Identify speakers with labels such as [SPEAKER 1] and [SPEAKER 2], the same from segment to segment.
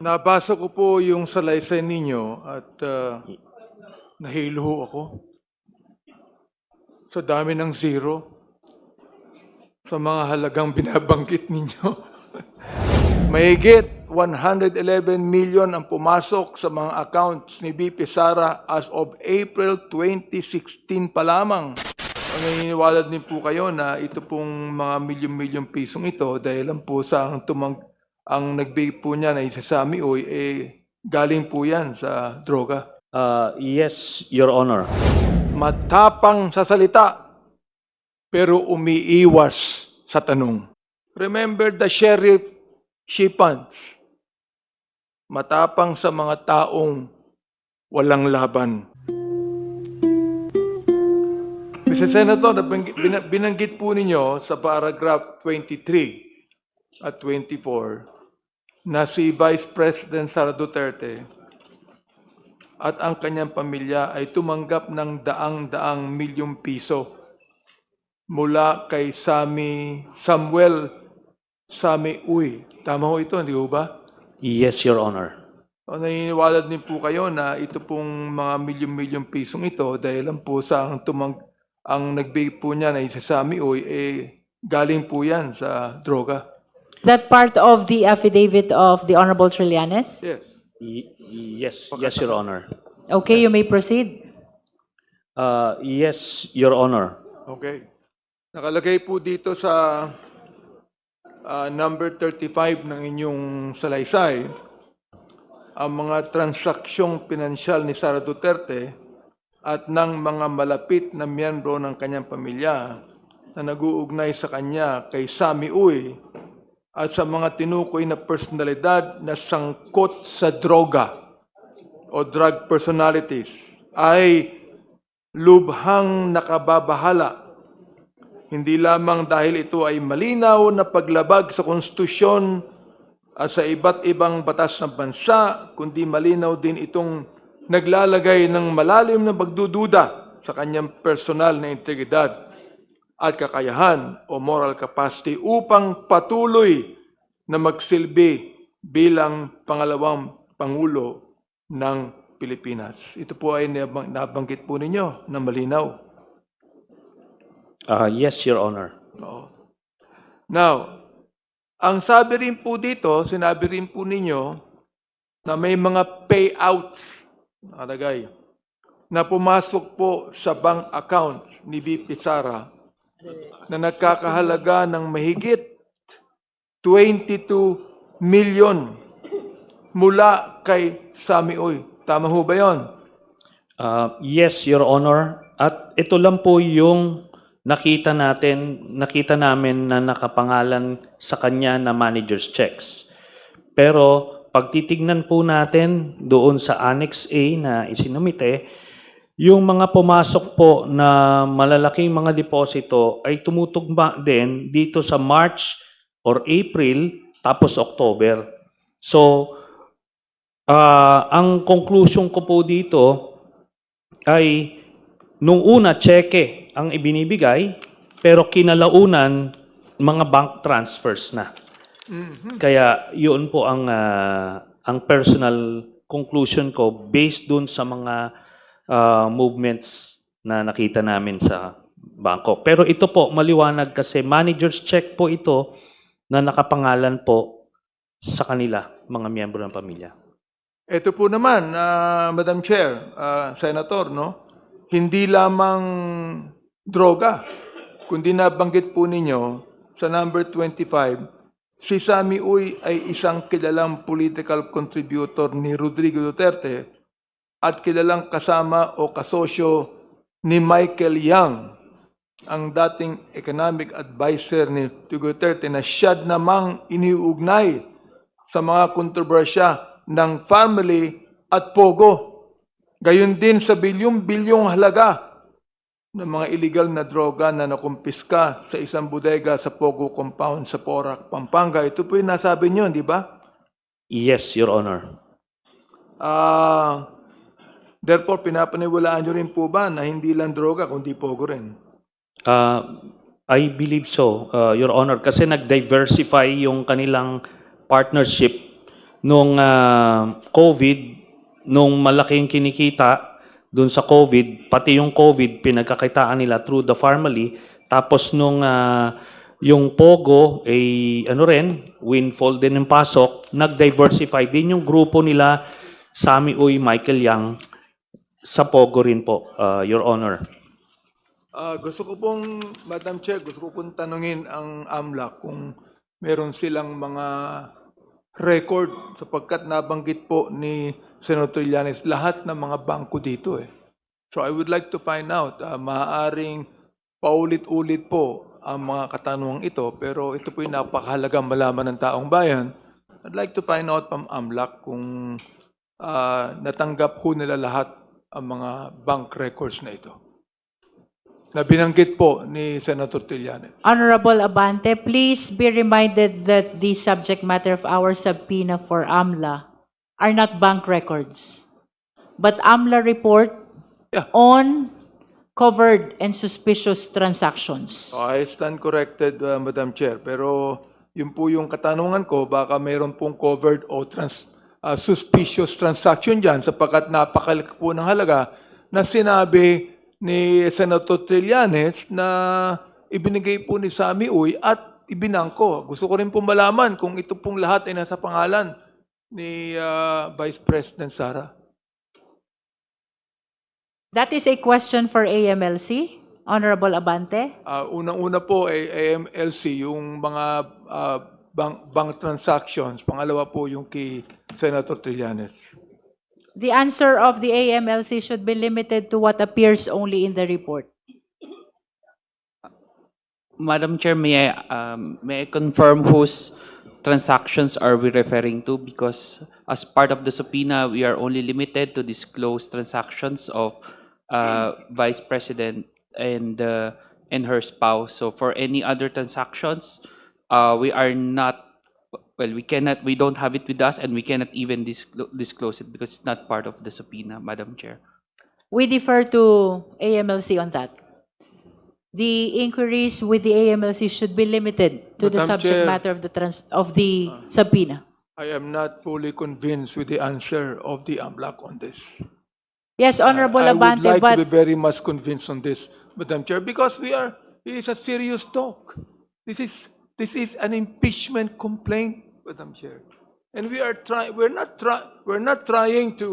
[SPEAKER 1] Nabasa ko po yung salaysay ninyo at nahilo ho ako sa dami ng zero sa mga halagang binabanggit ninyo. Mahigit 111 million ang pumasok sa mga accounts ni BP Sara as of April 2016 pa lamang. Naniniwala din po kayo na ito pong mga milyon-milyon pisong ito dahil lang po sa ang nagbigay po niya na isa sa Mioy, galing po yan sa droga.
[SPEAKER 2] Yes, Your Honor.
[SPEAKER 1] Matapang sa salita, pero umiiwas sa tanong. Remember the Sheriff Shipans. Matapang sa mga taong walang laban. Mr. Senator, binanggit po ninyo sa paragraph 23 at 24 na si Vice President Sara Duterte at ang kanyang pamilya ay tumanggap ng daang-daang milyong piso mula kay Samuel Sami Uy. Tama ho ito, hindi ho ba?
[SPEAKER 2] Yes, Your Honor.
[SPEAKER 1] O, naniniwala din po kayo na ito pong mga milyon-milyong pisong ito dahil lang po sa ang nagbigay po niya na isa sa Mioy, galing po yan sa droga.
[SPEAKER 3] That part of the affidavit of the Honorable Trillanes?
[SPEAKER 1] Yes.
[SPEAKER 2] Yes, Your Honor.
[SPEAKER 3] Okay, you may proceed.
[SPEAKER 2] Yes, Your Honor.
[SPEAKER 1] Okay. Nakalagay po dito sa number 35 ng inyong salaysay, ang mga transaksyong pinansyal ni Sara Duterte at ng mga malapit na miyembro ng kanyang pamilya na nag-uugnay sa kanya kay Sami Uy at sa mga tinukoy na personalidad na sangkot sa droga o drug personalities ay lubhang nakababahala. Hindi lamang dahil ito ay malinaw na paglabag sa konstitusyon at sa iba't ibang batas ng bansa, kundi malinaw din itong naglalagay ng malalim na pagdududa sa kanyang personal na integridad at kakayahan o moral capacity upang patuloy na magsilbi bilang pangalawang Pangulo ng Pilipinas. Ito po ay nabanggit po ninyo na malinaw.
[SPEAKER 2] Yes, Your Honor.
[SPEAKER 1] Oo. Now, ang sabi rin po dito, sinabi rin po ninyo na may mga payouts nakalagay na pumasok po sa bank account ni VP Sara na nagkakahalaga ng mahigit 22 million mula kay Sami Uy. Tama ho ba yun?
[SPEAKER 2] Yes, Your Honor. At ito lang po yung nakita namin na nakapangalan sa kanya na manager's checks. Pero pag titignan po natin doon sa Annex A na isinumite, yung mga pumasok po na malalaking mga deposito ay tumutugma din dito sa March or April tapos October. So, ang conclusion ko po dito ay nung una, cheque ang ibinibigay, pero kinalaunan, mga bank transfers na. Kaya yun po ang personal conclusion ko based dun sa mga movements na nakita namin sa bangko. Pero ito po, maliwanag kasi manager's check po ito na nakapangalan po sa kanila, mga miyembro ng pamilya.
[SPEAKER 1] Ito po naman, Madam Chair, Senator, no? Hindi lamang droga, kundi nabanggit po ninyo sa number 25, si Sami Uy ay isang kilalang political contributor ni Rodrigo Duterte at kilalang kasama o kasosyo ni Michael Yang, ang dating economic advisor ni Duterte na siya namang iniugnay sa mga kontrobersya ng family at Pogo. Gayon din sa bilyong-bilyong halaga ng mga illegal na droga na nakumpiska sa isang bodega sa Pogo Compound sa Porac, Pampanga. Ito po yung nasabi nyo, di ba?
[SPEAKER 2] Yes, Your Honor.
[SPEAKER 1] Therefore, pinapaniwalaan nyo rin po ba na hindi lang droga, kundi Pogo rin?
[SPEAKER 2] I believe so, Your Honor, kasi nag-diversify yung kanilang partnership nung COVID, nung malaking kinikita dun sa COVID, pati yung COVID, pinagkakitaan nila through the family. Tapos nung yung Pogo, ano rin, windfall din ng pasok, nag-diversify din yung grupo nila, Sami Uy, Michael Yang, sa Pogo rin po, Your Honor.
[SPEAKER 1] Gusto ko pong, Madam Chair, gusto ko pong tanungin ang AMLAC kung meron silang mga record sapagkat nabanggit po ni Senator Llanes lahat ng mga bangko dito eh. So I would like to find out, maaaring paulit-ulit po ang mga katanungang ito pero ito po yung napakahalagang malaman ng taong bayan. I'd like to find out from AMLAC kung natanggap ho nila lahat ang mga bank records na ito na binanggit po ni Senator Trillanes.
[SPEAKER 3] Honorable Abante, please be reminded that the subject matter of our subpoena for AMLA are not bank records, but AMLA report
[SPEAKER 1] Yeah.
[SPEAKER 3] on covered and suspicious transactions.
[SPEAKER 1] I stand corrected, Madam Chair. Pero yun po yung katanungan ko, baka mayroon pong covered o suspicious transaction dyan sapagkat napakalaki po ng halaga na sinabi ni Senator Trillanes na ibinigay po ni Sami Uy at ibinangko. Gusto ko rin pong malaman kung ito pong lahat ay nasa pangalan ni Vice President Sara.
[SPEAKER 3] That is a question for AMLC, Honorable Abante.
[SPEAKER 1] Unang-una po ay AMLC, yung mga bank transactions. Pangalawa po yung kay Senator Trillanes.
[SPEAKER 3] The answer of the AMLC should be limited to what appears only in the report.
[SPEAKER 4] Madam Chair, may I confirm whose transactions are we referring to? Because as part of the subpoena, we are only limited to disclose transactions of Vice President and her spouse. So for any other transactions, we are not, well, we don't have it with us and we cannot even disclose it because it's not part of the subpoena, Madam Chair.
[SPEAKER 3] We defer to AMLC on that. The inquiries with the AMLC should be limited to the
[SPEAKER 1] Madam
[SPEAKER 3] subject
[SPEAKER 1] Chair.
[SPEAKER 3] matter of the subpoena.
[SPEAKER 1] I am not fully convinced with the answer of the AMLAC on this.
[SPEAKER 3] Yes, Honorable
[SPEAKER 1] I would
[SPEAKER 3] Abante,
[SPEAKER 1] like to be
[SPEAKER 3] but
[SPEAKER 1] very much convinced on this, Madam Chair, because it is a serious talk. This is an impeachment complaint, Madam Chair. And we're not trying to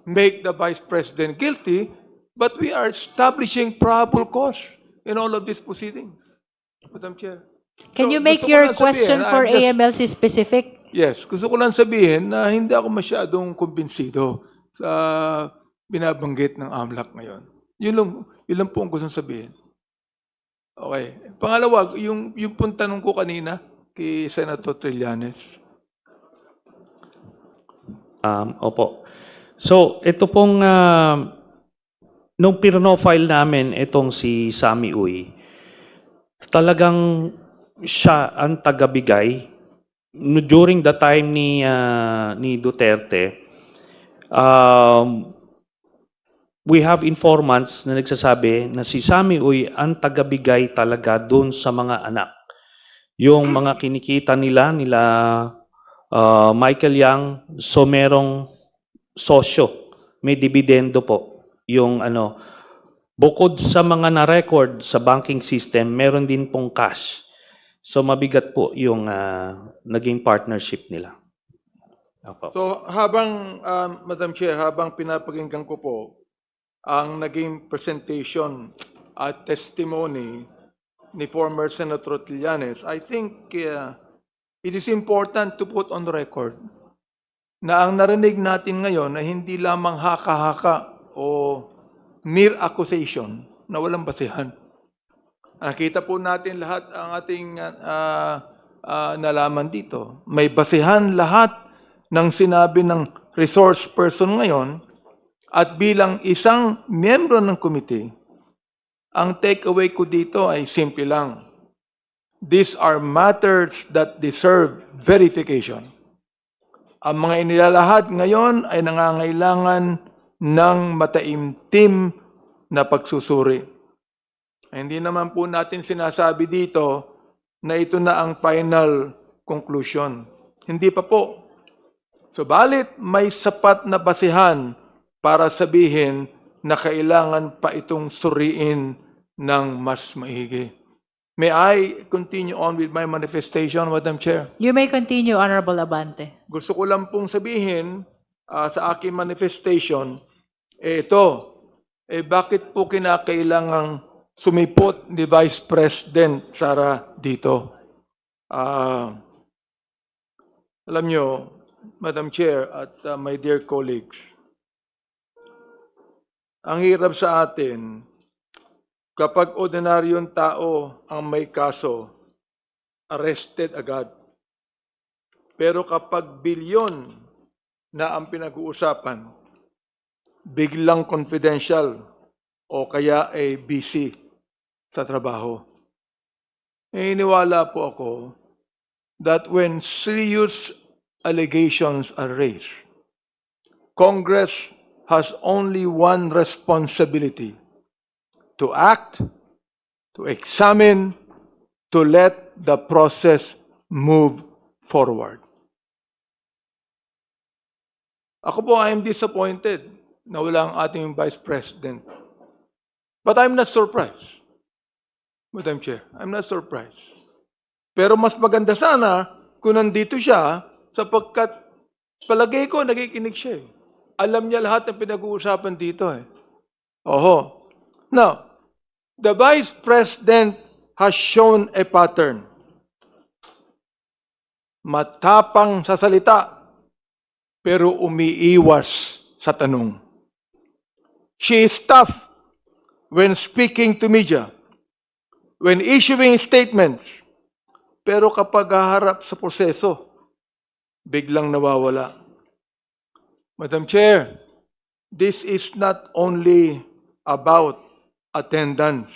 [SPEAKER 1] make the Vice President guilty, but we are establishing probable cause in all of these proceedings, Madam Chair.
[SPEAKER 3] can
[SPEAKER 1] So,
[SPEAKER 3] you make
[SPEAKER 1] gusto ko
[SPEAKER 3] your
[SPEAKER 1] lang
[SPEAKER 3] question
[SPEAKER 1] sabihin,
[SPEAKER 3] for
[SPEAKER 1] I'm just-
[SPEAKER 3] AMLC specific?
[SPEAKER 1] Yes, gusto ko lang sabihin na hindi ako masyadong kumbinsido sa binabanggit ng AMLAC ngayon. Yun lang po ang gusto sabihin. Okay. Pangalawa, yung pong tanong ko kanina kay Senator Trillanes.
[SPEAKER 2] Opo. So, ito pong, nung pinofile namin itong si Sami Uy, talagang siya ang tagabigay. During the time ni Duterte, we have informants na nagsasabi na si Sami Uy ang tagabigay talaga doon sa mga anak. Yung mga kinikita nila Michael Yang, so merong sosyo, may dividendo po. Yung bukod sa mga na-record sa banking system, meron din pong cash. So mabigat po yung naging partnership nila. Opo.
[SPEAKER 1] So habang, Madam Chair, habang pinapakinggan ko po ang naging presentation at testimony ni former Senator Trillanes, I think it is important to put on record na ang narinig natin ngayon ay hindi lamang haka-haka o mere accusation na walang basehan. Nakita po natin lahat ang ating nalaman dito. May basehan lahat ng sinabi ng resource person ngayon at bilang isang miyembro ng committee, ang takeaway ko dito ay simple lang. These are matters that deserve verification. Ang mga inilalahad ngayon ay nangangailangan ng mataimtim na pagsusuri. Hindi naman po natin sinasabi dito na ito na ang final conclusion. Hindi pa po. Subalit may sapat na basihan para sabihin na kailangan pa itong suriin ng mas maigi. May I continue on with my manifestation, Madam Chair?
[SPEAKER 3] You may continue, Honorable Abante.
[SPEAKER 1] Gusto ko lang pong sabihin sa aking manifestation, ito, bakit po kinakailangang sumipot ni Vice President Sara dito? Alam nyo, Madam Chair at my dear colleagues, ang hirap sa atin, kapag ordinaryong tao ang may kaso, arrested agad. Pero kapag bilyon na ang pinag-uusapan, biglang confidential o kaya ay busy sa trabaho. Iniwala po ako that when serious allegations are raised, Congress has only one responsibility: to act, to examine, to let the process move forward. Ako po, I am disappointed na wala ang ating Vice President. But I'm not surprised, Madam Chair. I'm not surprised. Pero mas maganda sana kung nandito siya sapagkat palagay ko nakikinig siya. Alam niya lahat ng pinag-uusapan dito. Oho. Now, the Vice President has shown a pattern. Matapang sa salita, pero umiiwas sa tanong. She is tough when speaking to media, when issuing statements, pero kapag haharap sa proseso, biglang nawawala. Madam Chair, this is not only about attendance.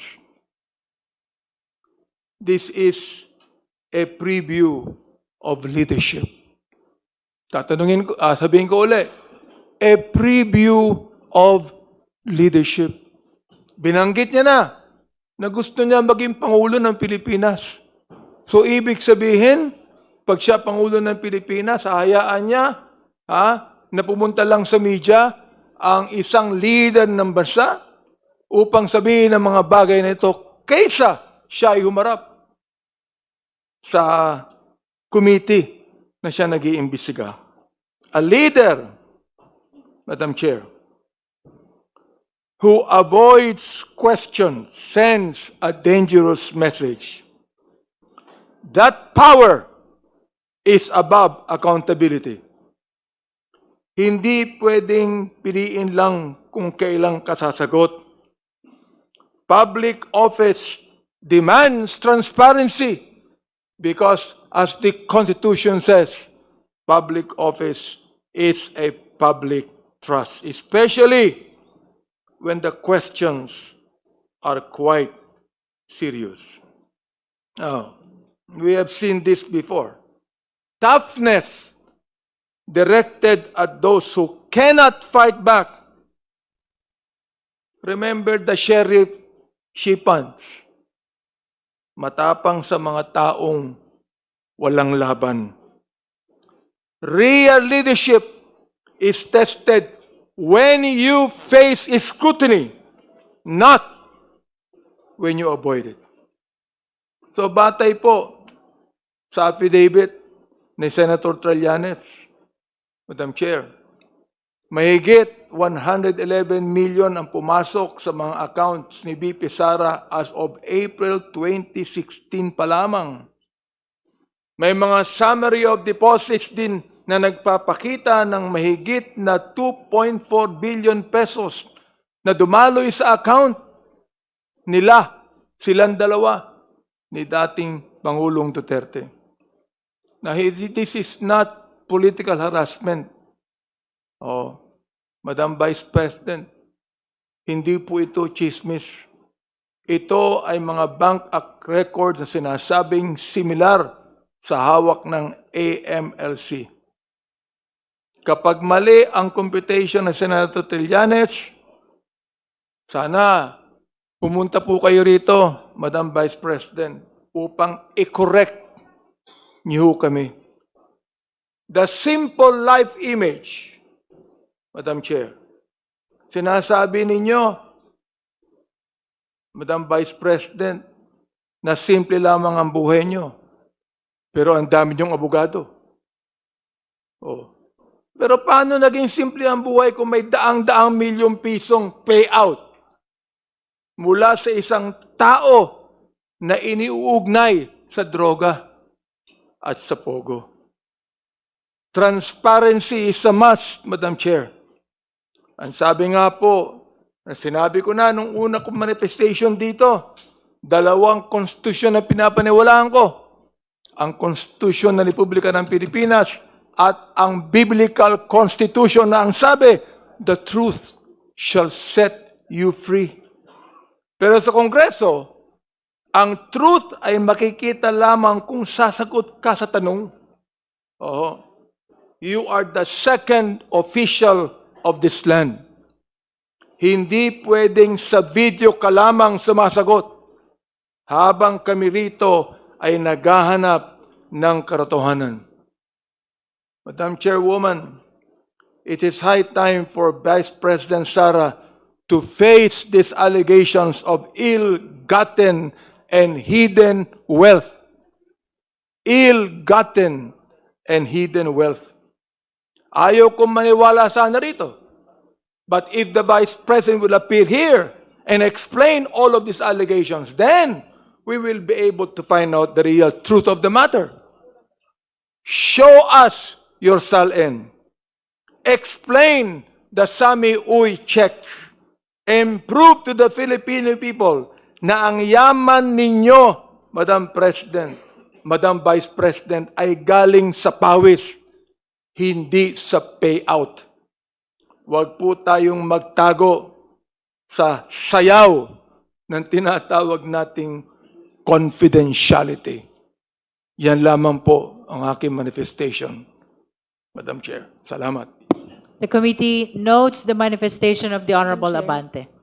[SPEAKER 1] This is a preview of leadership. Sabihin ko ulit, a preview of leadership. Binanggit niya na gusto niya maging Pangulo ng Pilipinas. So, ibig sabihin, pag siya Pangulo ng Pilipinas, hahayaan niya na pumunta lang sa media ang isang leader ng bansa upang sabihin ng mga bagay na ito kaysa siya ay humarap sa committee na siya nag-iimbestiga. A leader, Madam Chair, who avoids questions sends a dangerous message. That power is above accountability. Hindi pwedeng piliin lang kung kailang kasasagot. Public office demands transparency because, as the Constitution says, public office is a public trust, especially when the questions are quite serious. Now, we have seen this before. Toughness directed at those who cannot fight back. Remember the Sheriff Shipans. Matapang sa mga taong walang laban. Real leadership is tested when you face scrutiny, not when you avoid it. So batay po sa affidavit ni Senator Trillanes, Madam Chair, mahigit 111 million ang pumasok sa mga accounts ni VP Sara as of April 2016 pa lamang. May mga summary of deposits din na nagpapakita ng mahigit na 2.4 billion pesos na dumaloy sa account nila, silang dalawa, ni dating Pangulong Duterte. Now, this is not political harassment. Madam Vice President, hindi po ito chismis. Ito ay mga bank records na sinasabing similar sa hawak ng AMLC. Kapag mali ang computation ng Senator Trillanes, sana pumunta po kayo rito, Madam Vice President, upang i-correct niyo kami. the simple life image, Madam Chair. Sinasabi ninyo, Madam Vice President, na simple lamang ang buhay nyo. Pero ang dami nyong abogado. Oh. Pero paano naging simple ang buhay kung may daang-daang milyong pisong payout mula sa isang tao na iniuugnay sa droga at sa pogo? Transparency is a must, Madam Chair. Ang sabi nga po, na sinabi ko na nung una kong manifestation dito, 2 konstitusyon na pinapaniwalaan ko. Ang Konstitusyon ng Republika ng Pilipinas at ang Biblical Constitution na ang sabi, the truth shall set you free. Pero sa Kongreso, ang truth ay makikita lamang kung sasagot ka sa tanong. Oo. You are the second official of this land. Hindi pwedeng sa video ka lamang sumasagot habang kami rito ay naghahanap ng katotohanan. Madam Chairwoman, it is high time for Vice President Sara to face these allegations of ill-gotten and hidden wealth. Ill-gotten and hidden wealth. Ayaw kong maniwala sana rito. But if the Vice President will appear here and explain all of these allegations, then we will be able to find out the real truth of the matter. Show us your SALN. Explain the Sami Uy checks. And prove to the Filipino people na ang yaman ninyo, Madam President, Madam Vice President, ay galing sa pawis, hindi sa payout. Huwag po tayong magtago sa sayaw ng tinatawag nating confidentiality. Yan lamang po ang aking manifestation, Madam Chair. Salamat.
[SPEAKER 3] The committee notes the manifestation of the Honorable
[SPEAKER 5] Madam Chair.
[SPEAKER 3] Abante.